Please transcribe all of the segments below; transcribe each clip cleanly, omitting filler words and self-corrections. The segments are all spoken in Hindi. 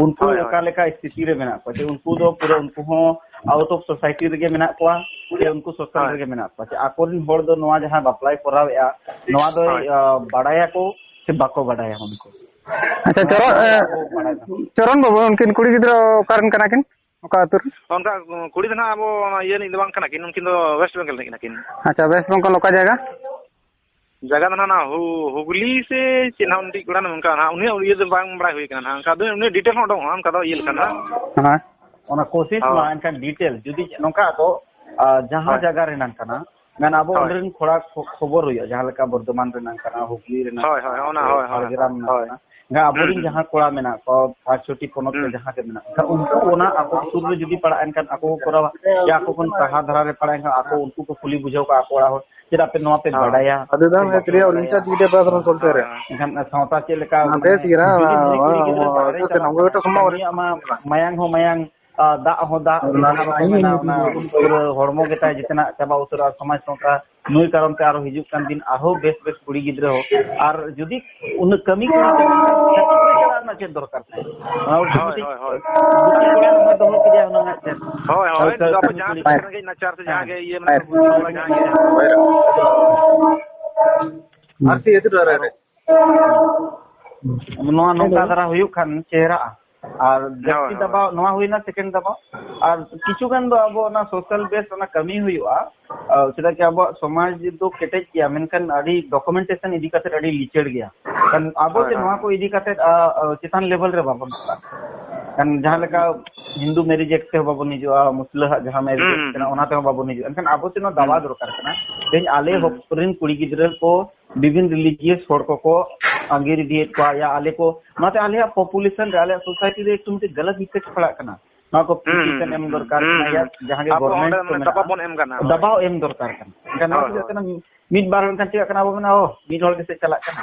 उनको ओका लेका स्थिति रे मेना को उनको दो पूरा उनको हो आउट ऑफ सोसाइटी रे मेना को उनको सोशल रे मेना को आकोरिन होड़ दो नवा जहां बापलाई करावेआ नवा दो बाडाया को से बाको बाडाया उनको अच्छा चरण बाबू उनकिन कुड़ी गिद्रा कारण कना किन ओका आतुर उनका कुड़ी दना अब ये नि दबांग कना किन उनकिन दो वेस्ट बंगाल नि किन अच्छा वेस्ट बंगाल ओका जगह दना ना हुगली से चिन्हा उनटी कुड़ा ना उनका ना उन्हें ये बांग बड़ा हुई कना उनका दो उन्हें डिटेल हो दो हम का दो ये कना हां ओना कोशिश मा इनका डिटेल जुदी नोका तो जहां जगह रे नन कना मैं आबो उनरिन थोड़ा खबर हुई जहां लका वर्धमान रे नन कना हुगली रे होय होय ओना होय ग्राम ना आबोरिन जहां कोड़ा मेना को पांच छोटी पोनत में जहां के मेना उनको ओना आको सुर रे जुदी पड़ा एनकन आको कोरा या आको कोन कहा धरा रे पड़ा एनकन आको उनको को पुली बुझाव का आको हो जेरा पे नवा पे बडाया अदुदाम है त्रिया और इंचा दीटे पादरन सोलते रे एनकन सावता के लेका बेस गिरा तो नंगो तो समा और मयांग हो मयांग दा हो दा पूरा हॉर्मो गेता जितना चाबा उतर समाज संस्था नुई कारण ते आरो हिजुक कान दिन आरो बेस बेस कुड़ी गिद्रा हो आर जुदी उन कमी को ना चेक दरकार और होय होय दो के उना होय होय तो आप जहां के नचार से जहां के ये मतलब जहां के आरती एतु रे नोआ नोका दरा हुयुक खान चेहरा और जस्ती दबाव नोआ हुईना सेकंड दबाव और किछु गान दो अब ना सोशल बेस ना कमी हुआ सेटा कि अब समाज दो केटेज किया मेनखान अडी डॉक्यूमेंटेशन इदी कते अडी लिचड़ गया कन अब से नोआ को इदी कते चितान लेवल रे बाबन कन जहां लका हिंदू मैरिज एक्ट से बाबन निजुआ मुस्लिम जहां मैरिज एक्ट ना ओना ते बाबन निजु एनखान अब से नो दवा दरकार कना तेज आले होपरिन कुड़ी गिद्रा को विभिन्न रिलीजियस होड़ को अंगीर दिए को या आले को माते आले पॉपुलेशन आले सोसाइटी रे तुम से गलत इफेक्ट पड़ा कना ना को पिटिशन एम दरकार या जहां के गवर्नमेंट दबाव एम दरकार कना ना मिड बार kan cek kana abo na mid hol ke chalak kana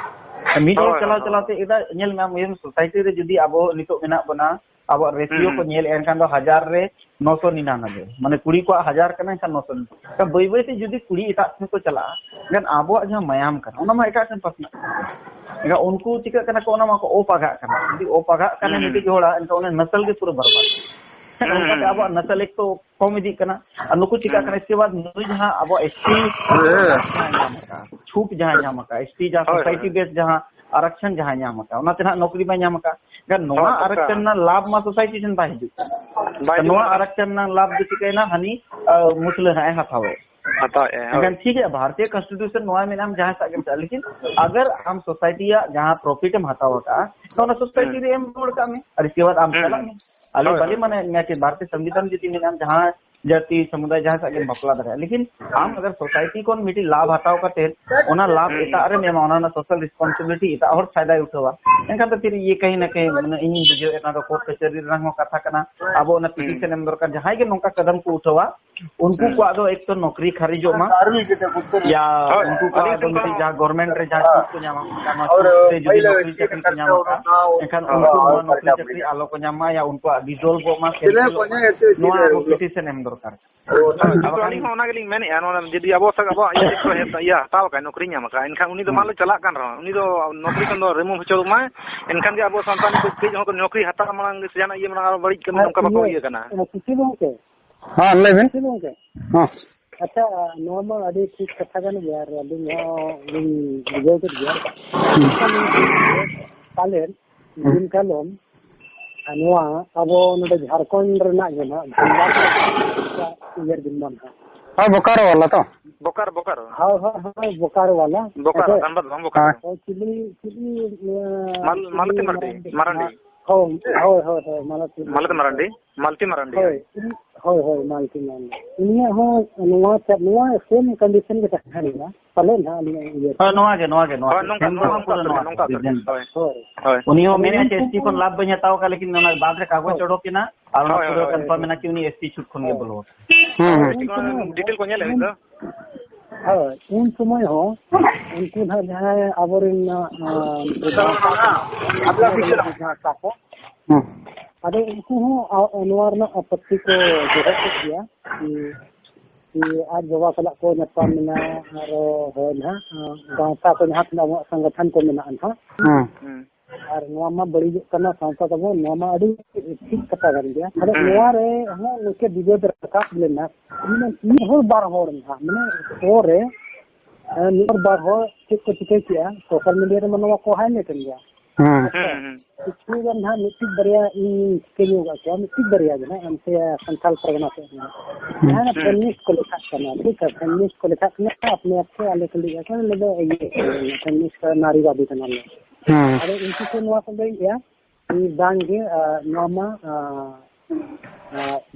mid hol चलाते एदा नेल नाम एम सोसाइटी रे जदी abo नितो मेना बना abo रेशियो को नेल एनखान दो 1000 रे 999 माने कुड़ी को 1000 कना एनखान 900 का बई बई ते जदी कुड़ी एटा को चला गन abo जहां मायाम कना ओना मा एटा kan pasna एगा उनको चिका कना को ओना मा को ओ पागा कना जदी ओ पागा कना मिटी जोड़ा एनका ओने नस्ल के पूरा बर्बाद अब नस्ल एक तो कम इदी कना नुकु चिका कना इसके बाद नुई जहां अब एसटी छूट जहां नामका एसटी जहां सोसाइटी बेस जहां आरक्षण जहां नामका ओना तेना नौकरी बा नामका गन नोआ आरक्षण ना लाभ मा सोसाइटी जन बा हिजु नोआ आरक्षण ना लाभ दि चिकैना हनी मुस्लिम है हटावे अगर ठीक है भारतीय कॉन्स्टिट्यूशन नोआ में नाम जहां सागे लेकिन अगर हम सोसाइटी या जहां प्रॉफिट हम हटावा का तो ना सोसाइटी रे एम रोड का में और इसके बाद हम चला में आले भले माने मैं के भारतीय संविधान जति में नाम जहां जाति समुदाय जहां सागे बपला दरा लेकिन हम अगर सोसाइटी को मिटी लाभ हटाव करते ओना लाभ एता अरे में ओना ना सोशल रिस्पांसिबिलिटी एता और फायदा उठावा एनका तो फिर ये कहीं ना कहीं माने इन जो एता तो कोर्ट कचहरी रंग कथा कना अब ओना पिटिशन एम दरकार जहां के नोका कदम को उठावा उनको को आदो एक तो नौकरी खारिजो मा या उनको को आदो मिटी जहां गवर्नमेंट रे जहां को न्यामा और से जो नौकरी चाकरी को न्यामा एनखान उनको नौकरी चाकरी आलो को न्यामा या उनको डिसॉल्व को मा नोआ पिटिशन एम दरकार अली होना गेली मेने अनोना जदी अब सग अब या हटाव का नौकरी न्यामा का एनखान उनी तो मालो चला कान रहा उनी तो नौकरी कन दो रिमूव हचो मा एनखान के अब संतान को कई हो नौकरी हटा मांग से जाना ये मांग बड़ी कम नौका बको ये कना किसी लोग के हां लेबेन हां अच्छा नॉर्मल अभी ठीक कथा गन यार अभी लिंग बुझाव के यार कालेन दिन कालम अनवा अब नोडे झारखंड रना जना यार दिन बन हां बोकारो वाला तो बोकारो हां बोकारो वाला बोकारो धनबाद बोकारो चिली मालती मरांडी हो मालती मरांडी होय मालती मरांडी इनिया हो नोआ सेम कंडीशन के तहरीना पले ना ये नोआ उनियो मेने एसटी को लाभ बन हताओ का लेकिन नोना बाद रे कागज चढ़ो के ना और पूरा कंफर्म ना कि उनी एसटी छूट खन के बोलो डिटेल को नेले तो उन समय हो उनको ना जहां अबरिन अरे उनको हो अनवर ना आपत्ति को जोड़त किया कि आज जवा सला को नेपाल में और है ना गांवता को यहाँ संगठन को में ना और नवा मा बड़ी करना सांसा तब नवा मा अड़ी ठीक कथा कर दिया अरे नवा रे हम उनके विरोध रखा लेना मैंने हर बार हो रहा मैंने हो रे नियर बार हो ठीक को चिके किया सोशल मीडिया रे मनवा को हाई लेट गया किसी गन ना मिट्टी दरिया के होगा क्या मिट्टी दरिया है ना हमसे संथाल परगना से ना फेमिनिस्ट को लिखा करना ठीक है फेमिनिस्ट को लिखा करना अपने आप से आले के लिए क्या लगे ये फेमिनिस्ट नारीवादी करना ले अरे इनकी से नवा सब गया कि दांगे नवा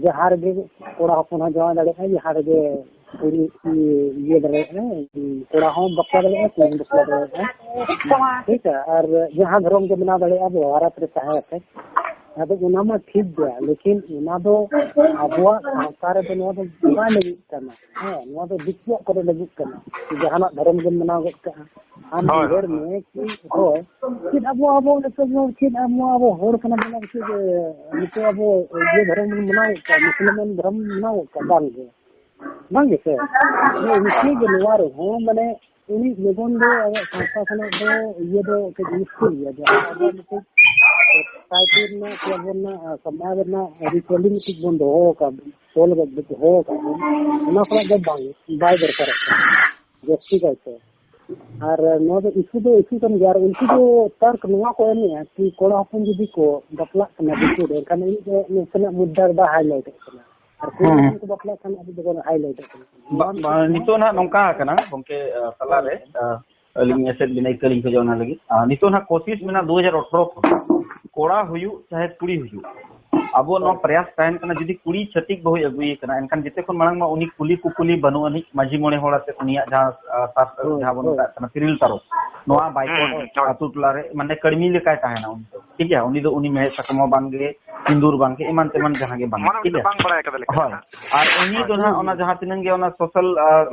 जहार के कोड़ा होना जवा दड़े है जहार के पूरी ये दड़े है कोड़ा हम बक्का दड़े है कोई बक्का दड़े है ठीक है और जहां घरों के बना दड़े अब भारत रे सहायक है अब उना में ठीक गया लेकिन उना दो अबवा सारे तो नवा तो बाय लगी करना है नवा तो दिक्कत करे लगी करना जहां धर्म के बना के हम घर में कि हो कि अब तो कि अब होड़ कना बना कि निते अब ये धर्म मनाओ का मुसलमान धर्म मनाओ का बांगे से ये इसी के निवार हो माने उनी लोगों दो संस्था खने दो ये दो के मुश्किल है जो अब साइकिल में क्या बोलना समाज में रिकॉर्डिंग की बंद हो का सोल के हो का ना थोड़ा जब बाय दरकार है जैसे कैसे और नो तो इसी कम यार उनकी जो तर्क नुआ को नहीं है कि कोड़ा अपन जी को बपला करना दिखो दे कारण ये ने मुद्दा दा हाईलाइट करना और कोई को बपला करना अभी देखो हाईलाइट करना नितो ना नोंका कना गोंके सला रे अलिंग एसेट बिनाई कलिंग को जोना लगी नितो ना कोशिश में ना 2018 कोड़ा हुयु चाहे कुड़ी हुयु अब नो प्रयास तहन कना जदी कुड़ी छटिक बहु अगुई कना एनखान जते खन मांग मा उनी कुली कुकुली बनु अनि माझी मोणे होड़ाते उनिया जहां साफ जहां बनु कना तिरिल तारो नोआ बाइकोट आतुटला रे माने कड़मी लेकाय ताहेना उन ठीक है उनी दो उनी में सकमो बांगे सिंदूर बांगे इमान तेमान जहां के बांगे ठीक है बांग बड़ाय कदले हां और उनी दो ना ओना जहां तिनंग गे ओना सोशल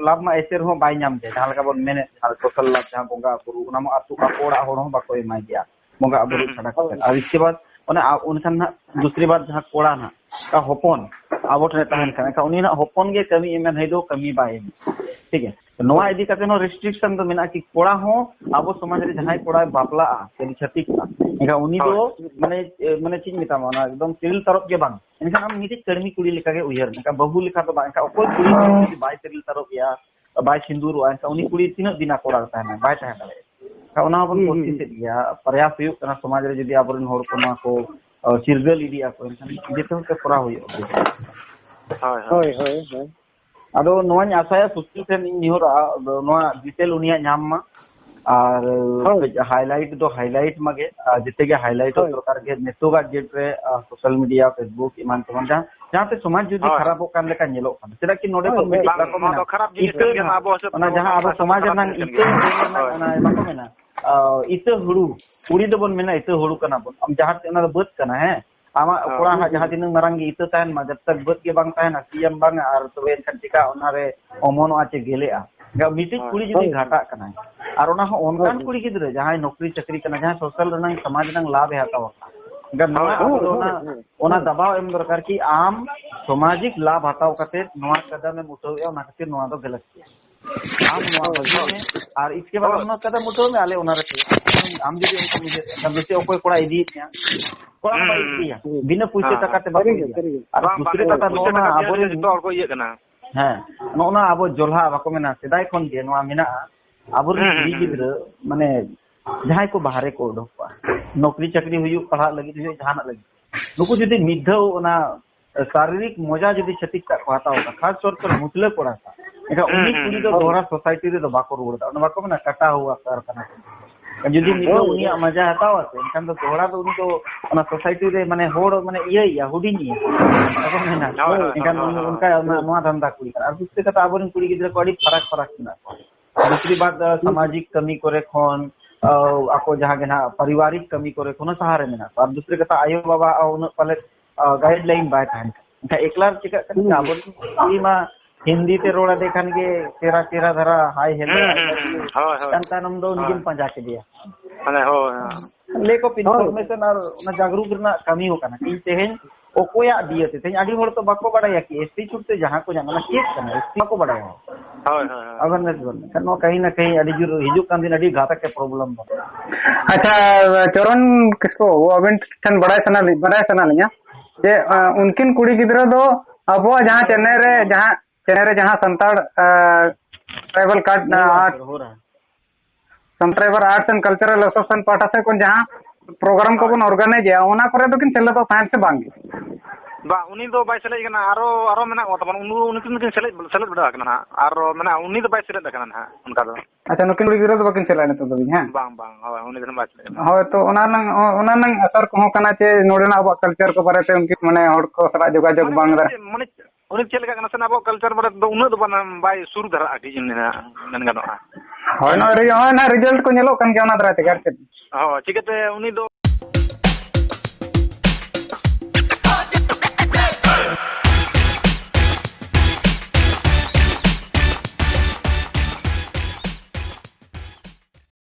लाभ मा ऐसे हो बाय नाम दे जहां लगा बोन मेने सोशल लाभ जहां बोंगा पुरु ओना मा आतु का कोड़ा होड़ हो बाको एमाय गया बोंगा अबुरु छड़ा कर और इसके बाद उनखान दूसरी बात जहां कोड़ा ना का होपन अब तहन का उनी ना होपन गे कमी एमन है दो कमी बाय ठीक है तो नोआ इदी करते नो रिस्ट्रिक्शन तो मेना कि कोड़ा हो अब समाज रे जहां कोड़ा बापला तेन छतिक एका उनी दो माने माने चीज मिता माना एकदम तिरिल तरफ के बांग एनखान हम निति कर्मी कुड़ी लेका के उयहर का बहु लेखा तो बांग का ओकोय कुड़ी बाय तिरिल तरफ या बाय सिंदूर आ का उनी कुड़ी तीन दिना कोड़ा ताहना बाय ताहना खावना अपन कोशिश दिया प्रयास हुई कना समाज रे जदी आबरन होर कोना को चिरगल इदिया को जेतो के पूरा हुई होय होय आदो नोवानी आसाया सुस्ती से निहोरा नोवा डिटेल उनिया नाम मा और हाईलाइट दो हाईलाइट मगे जिते के हाईलाइट सरकार के नेतोगा जेट रे सोशल मीडिया फेसबुक इमान तमन जहां पे समाज जुदी खराब होकान लेका नेलो कान सेदा कि नोडे को मिटिक लाको मना खराब जिनिस के आबो ना जहां आबो समाज नang इते ना बाको मेना इते हुडू कुड़ी दो बन मेना इते हुडू कना बन हम जहां ते ना बद कना है आमा कोड़ा जहां दिन मारंग इते तान मा जब तक बद के बांग तान सीएम बांग और तबे एनखान टिका ओनारे ओमोनो आचे गेलेआ गा मिटिक कुड़ी जुदी घाटा कना और ओना हो ओनकान कुड़ी गिदरे जहां नौकरी चाकरी कना जहां सोशल रनंग समाज रनंग लाभ हाताव गा ओना दबाव एम दरकार की आम सामाजिक लाभ हाताव कते नोआ कदम में उठावे ओना खातिर नोआ दो गलत किया आम नोआ बजे में और इसके बाद ओना कदम उठावे में आले ओना रखे आम जदी उनको मुझे जबसे ओकोय कोड़ा इदी कोड़ा बाई दिया बिना पूछे टकाते बाकी और दूसरे कथा नोना आबो तो को ये कना हां नोना आबो जोल्हा बाको मेना सेदाय खन जे नोआ मेना आबो गिद्र माने जहां को बाहरे को उडोकवा नौकरी चाकरी हुई पढ़ा लगी जहां लगी नुकु जदी मिद्धो ओना शारीरिक मजा जदी छतिक का कहता होगा खास तौर पर मुतले पड़ा था एका उनी कुड़ी तो दोहरा सोसाइटी रे तो बाको रोडा ओना बाको ना कटा हुआ कर कना जदी मिद्धो उनी मजा हतावा से एनखान तो दोहरा तो उनी तो ओना सोसाइटी रे माने होड़ माने या हुडी नहीं बाको मेना एनखान उनका नोआ धंधा कुड़ी और दूसरे कथा आबोन कुड़ी गिद्र को अड़ी फरक ना दूसरी बात सामाजिक कमी करे खन आको जहां गेना पारिवारिक कमी करे कोनो सहारे मेना और दूसरे कथा आयो बाबा उन पले गाइडलाइन बाय थान एकला चिका कन आबोन मा हिंदी ते रोड़ा देखान के तेरा धरा हाय हेलो तंता नम दो निगिन पंजा के दिया माने हो लेको इनफॉर्मेशन और ना जागरूक रना कमी हो कना इन तेहेन ओकोया दियते तेन आडी होड़ तो बाको बडाया कि एसटी छुटते जहां को जाना केस कना एसटी को बडाया ᱦᱳᱭ ᱦᱳᱭ अवेयरनेस बन kan no कहीं ना कहीं अड़ी जुर हिजुक kan दिन अड़ी घातक के प्रॉब्लम बन अच्छा चरण किसको वो अबिन ठन बड़ा सना लिया जे उनकिन कुड़ी गिद्रा दो अब जहाँ चेन्नई रे जहाँ संताड़ ट्राइबल कार्ड हो रहा है संट्राइबर आर्ट्स एंड कल्चरल एसोसिएशन पाटा से कोन जहाँ प्रोग्राम को बन ऑर्गेनाइज या ओना करे तो किन चले तो साइंस से बांगी बा उनी दो बाय select kana aro mena ko taban unukin select beda kana aro mena uni do bay select kana na unka do अच्छा नुकिन कुड़ी गिद्रा तो बाकिन चला तो भी हैं bang hoy uni do bay select होय तो ओना नंग असर को kana चे नोडेना अब कल्चर को बारे ते उनकी माने हड़ को सरा जोगाजोग बांग दा mane uni cheleka kana sana abo culture bare do una do bana bay suru dara ati jinna men gano होय ना रिजल्ट को नेलो कन के ओना दरा ते gar हो चिकते उनी दो